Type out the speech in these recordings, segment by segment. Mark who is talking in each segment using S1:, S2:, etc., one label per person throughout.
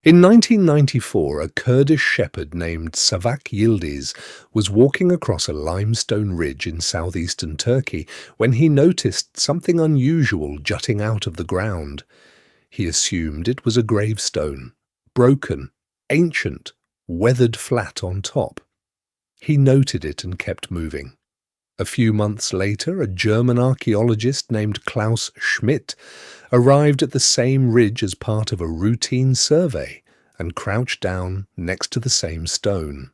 S1: In 1994, a Kurdish shepherd named Savak Yildiz was walking across a limestone ridge in southeastern Turkey when he noticed something unusual jutting out of the ground. He assumed it was a gravestone, broken, ancient, weathered flat on top. He noted it and kept moving. A few months later, a German archaeologist named Klaus Schmidt arrived at the same ridge as part of a routine survey and crouched down next to the same stone.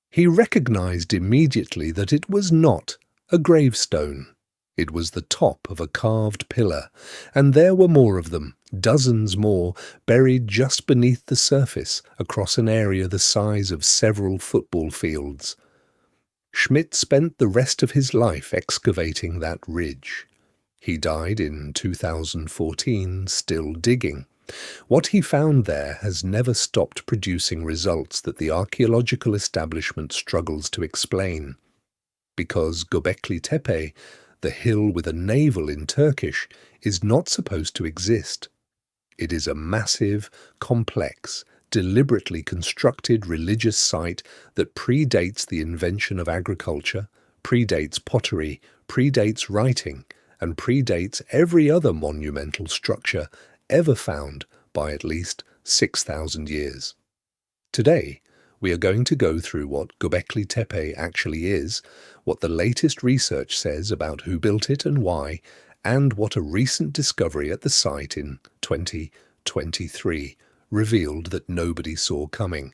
S1: He recognized immediately that it was not a gravestone. It was the top of a carved pillar, and there were more of them, dozens more, buried just beneath the surface across an area the size of several football fields. Schmidt spent the rest of his life excavating that ridge. He died in 2014, still digging. What he found there has never stopped producing results that the archaeological establishment struggles to explain. Because Gobekli Tepe, the hill with a navel in Turkish, is not supposed to exist. It is a massive, complex, deliberately constructed religious site that predates the invention of agriculture, predates pottery, predates writing, and predates every other monumental structure ever found by at least 6,000 years. Today, we are going to go through what Gobekli Tepe actually is, what the latest research says about who built it and why, and what a recent discovery at the site in 2023 revealed that nobody saw coming.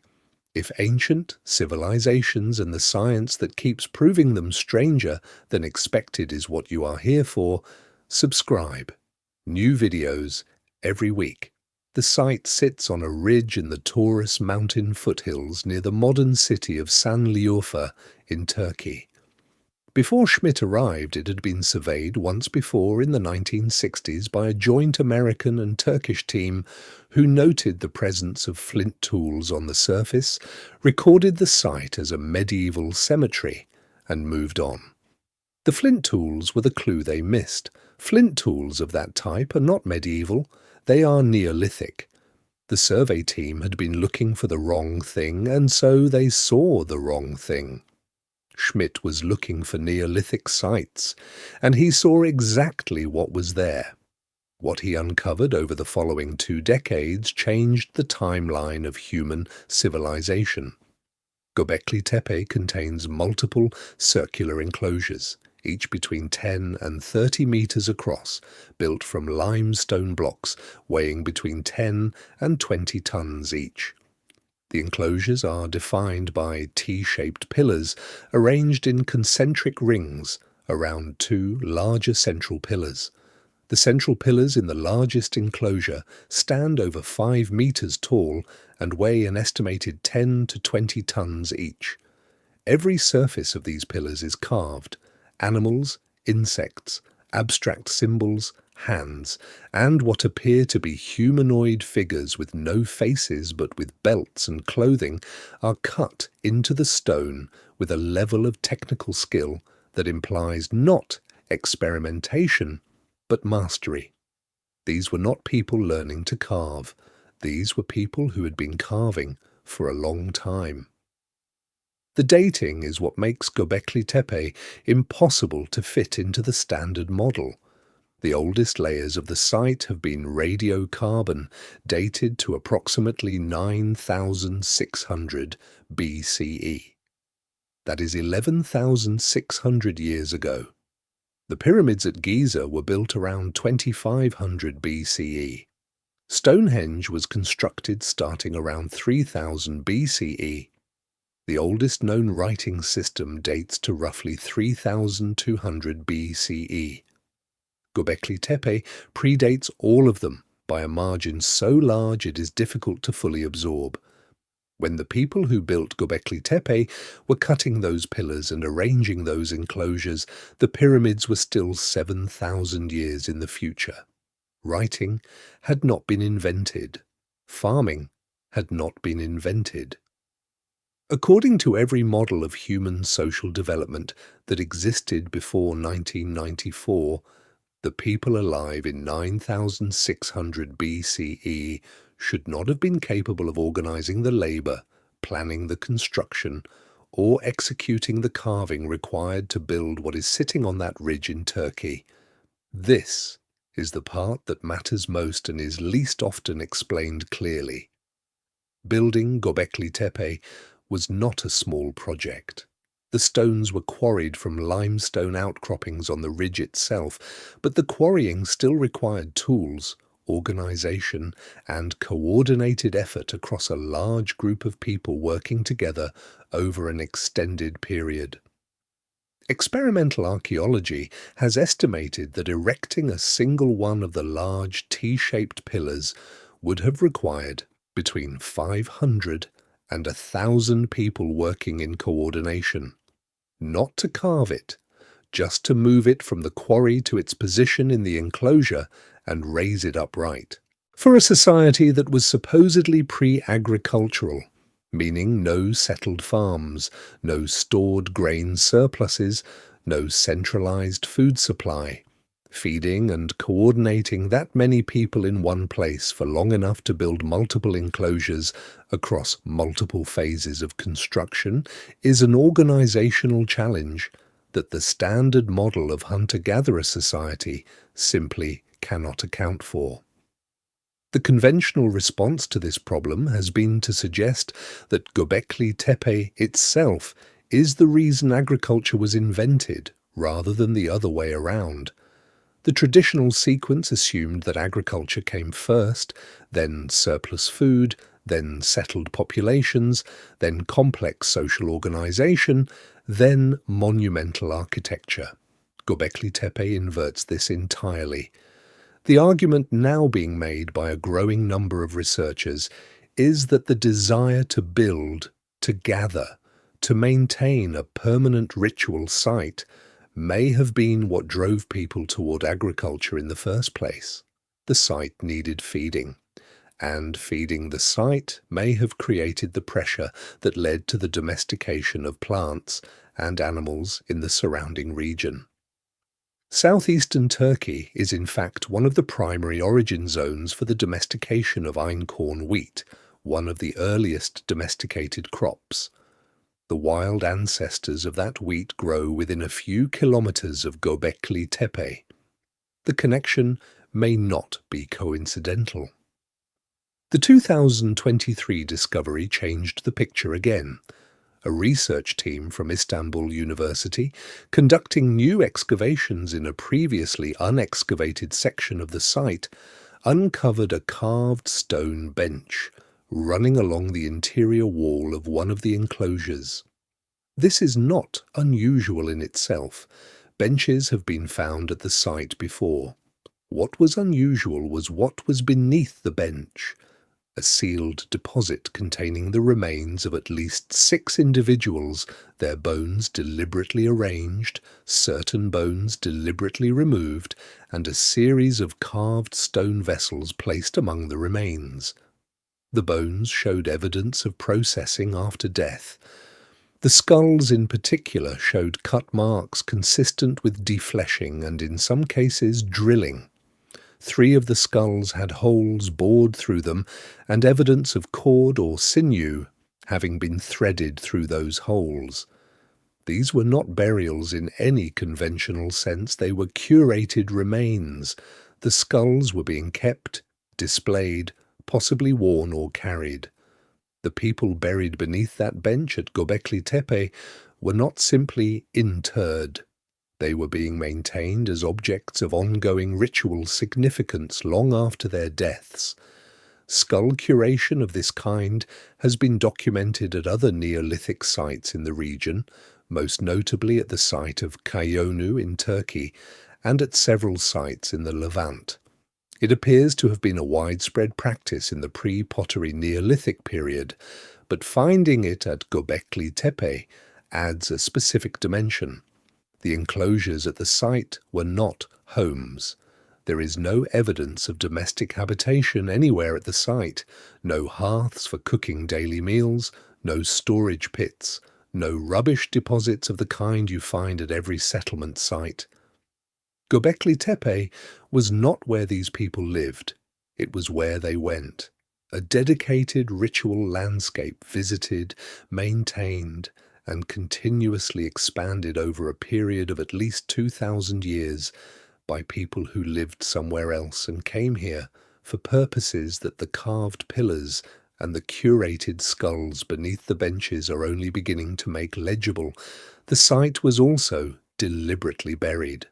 S1: If ancient civilizations and the science that keeps proving them stranger than expected is what you are here for, subscribe. New videos every week. The site sits on a ridge in the Taurus mountain foothills near the modern city of Sanliurfa in Turkey. Before Schmidt arrived, it had been surveyed once before in the 1960s by a joint American and Turkish team who noted the presence of flint tools on the surface, recorded the site as a medieval cemetery, and moved on. The flint tools were the clue they missed. Flint tools of that type are not medieval, they are Neolithic. The survey team had been looking for the wrong thing, and so they saw the wrong thing. Schmidt was looking for Neolithic sites, and he saw exactly what was there. What he uncovered over the following 2 decades changed the timeline of human civilization. Gobekli Tepe contains multiple circular enclosures, each between 10 and 30 meters across, built from limestone blocks weighing between 10 and 20 tons each. The enclosures are defined by T-shaped pillars arranged in concentric rings around 2 larger central pillars. The central pillars in the largest enclosure stand over 5 meters tall and weigh an estimated 10 to 20 tons each. Every surface of these pillars is carved. Animals, insects, abstract symbols, hands, and what appear to be humanoid figures with no faces but with belts and clothing are cut into the stone with a level of technical skill that implies not experimentation, but mastery. These were not people learning to carve. These were people who had been carving for a long time. The dating is what makes Gobekli Tepe impossible to fit into the standard model. The oldest layers of the site have been radiocarbon, dated to approximately 9,600 BCE. That is 11,600 years ago. The pyramids at Giza were built around 2,500 BCE. Stonehenge was constructed starting around 3000 BCE. The oldest known writing system dates to roughly 3,200 BCE. Gobekli Tepe predates all of them by a margin so large it is difficult to fully absorb. When the people who built Gobekli Tepe were cutting those pillars and arranging those enclosures, the pyramids were still 7,000 years in the future. Writing had not been invented. Farming had not been invented. According to every model of human social development that existed before 1994, the people alive in 9,600 BCE should not have been capable of organizing the labor, planning the construction, or executing the carving required to build what is sitting on that ridge in Turkey. This is the part that matters most and is least often explained clearly. Building Gobekli Tepe was not a small project. The stones were quarried from limestone outcroppings on the ridge itself, but the quarrying still required tools, organization, and coordinated effort across a large group of people working together over an extended period. Experimental archaeology has estimated that erecting a single one of the large T-shaped pillars would have required between 500 and 1,000 people working in coordination. Not to carve it, just to move it from the quarry to its position in the enclosure and raise it upright. For a society that was supposedly pre-agricultural, meaning no settled farms, no stored grain surpluses, no centralized food supply, feeding and coordinating that many people in one place for long enough to build multiple enclosures across multiple phases of construction is an organizational challenge that the standard model of hunter-gatherer society simply cannot account for. The conventional response to this problem has been to suggest that Gobekli Tepe itself is the reason agriculture was invented, rather than the other way around. The traditional sequence assumed that agriculture came first, then surplus food, then settled populations, then complex social organization, then monumental architecture. Gobekli Tepe inverts this entirely. The argument now being made by a growing number of researchers is that the desire to build, to gather, to maintain a permanent ritual site may have been what drove people toward agriculture in the first place. The site needed feeding, and feeding the site may have created the pressure that led to the domestication of plants and animals in the surrounding region. Southeastern Turkey is in fact one of the primary origin zones for the domestication of einkorn wheat, one of the earliest domesticated crops. The wild ancestors of that wheat grow within a few kilometers of Gobekli Tepe. The connection may not be coincidental. The 2023 discovery changed the picture again. A research team from Istanbul University, conducting new excavations in a previously unexcavated section of the site, uncovered a carved stone bench running along the interior wall of one of the enclosures. This is not unusual in itself. Benches have been found at the site before. What was unusual was what was beneath the bench. A sealed deposit containing the remains of at least 6 individuals, their bones deliberately arranged, certain bones deliberately removed, and a series of carved stone vessels placed among the remains. The bones showed evidence of processing after death. The skulls in particular showed cut marks consistent with defleshing and in some cases drilling. 3 of the skulls had holes bored through them and evidence of cord or sinew having been threaded through those holes. These were not burials in any conventional sense, they were curated remains. The skulls were being kept, displayed, possibly worn or carried. The people buried beneath that bench at Gobekli Tepe were not simply interred. They were being maintained as objects of ongoing ritual significance long after their deaths. Skull curation of this kind has been documented at other Neolithic sites in the region, most notably at the site of Kayonu in Turkey and at several sites in the Levant. It appears to have been a widespread practice in the pre-pottery Neolithic period, but finding it at Gobekli Tepe adds a specific dimension. The enclosures at the site were not homes. There is no evidence of domestic habitation anywhere at the site, no hearths for cooking daily meals, no storage pits, no rubbish deposits of the kind you find at every settlement site. Gobekli Tepe was not where these people lived, it was where they went, a dedicated ritual landscape visited, maintained, and continuously expanded over a period of at least 2,000 years by people who lived somewhere else and came here for purposes that the carved pillars and the curated skulls beneath the benches are only beginning to make legible. The site was also deliberately buried.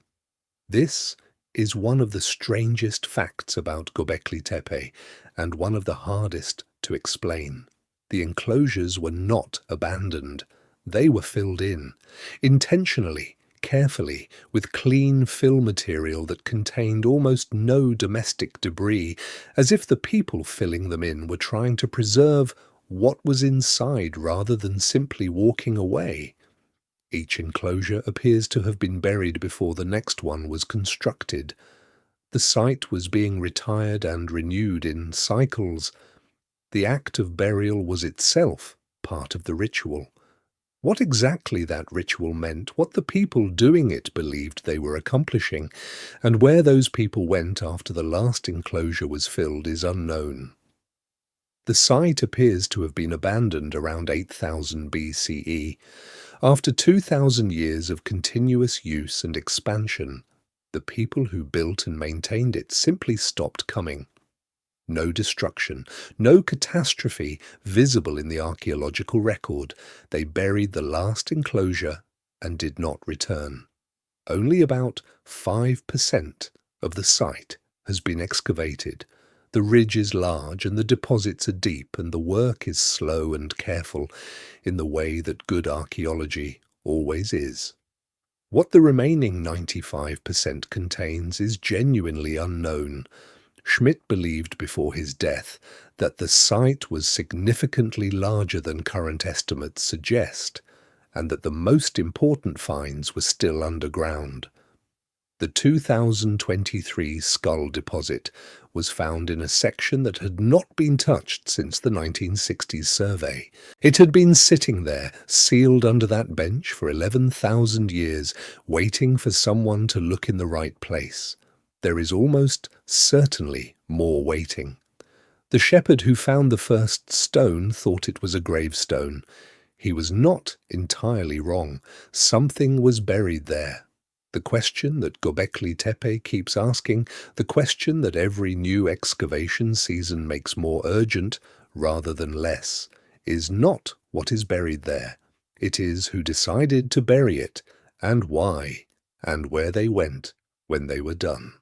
S1: This is one of the strangest facts about Gobekli Tepe and one of the hardest to explain. The enclosures were not abandoned. They were filled in, intentionally, carefully, with clean fill material that contained almost no domestic debris, as if the people filling them in were trying to preserve what was inside rather than simply walking away. Each enclosure appears to have been buried before the next one was constructed. The site was being retired and renewed in cycles. The act of burial was itself part of the ritual. What exactly that ritual meant, what the people doing it believed they were accomplishing, and where those people went after the last enclosure was filled is unknown. The site appears to have been abandoned around 8000 BCE. After 2,000 years of continuous use and expansion, the people who built and maintained it simply stopped coming. No destruction, no catastrophe visible in the archaeological record. They buried the last enclosure and did not return. Only about 5% of the site has been excavated. The ridge is large and the deposits are deep, and the work is slow and careful in the way that good archaeology always is. What the remaining 95% contains is genuinely unknown. Schmidt believed before his death that the site was significantly larger than current estimates suggest, and that the most important finds were still underground. The 2023 skull deposit was found in a section that had not been touched since the 1960s survey. It had been sitting there, sealed under that bench for 11,000 years, waiting for someone to look in the right place. There is almost certainly more waiting. The shepherd who found the first stone thought it was a gravestone. He was not entirely wrong. Something was buried there. The question that Gobekli Tepe keeps asking, the question that every new excavation season makes more urgent rather than less, is not what is buried there. It is who decided to bury it, and why, and where they went when they were done.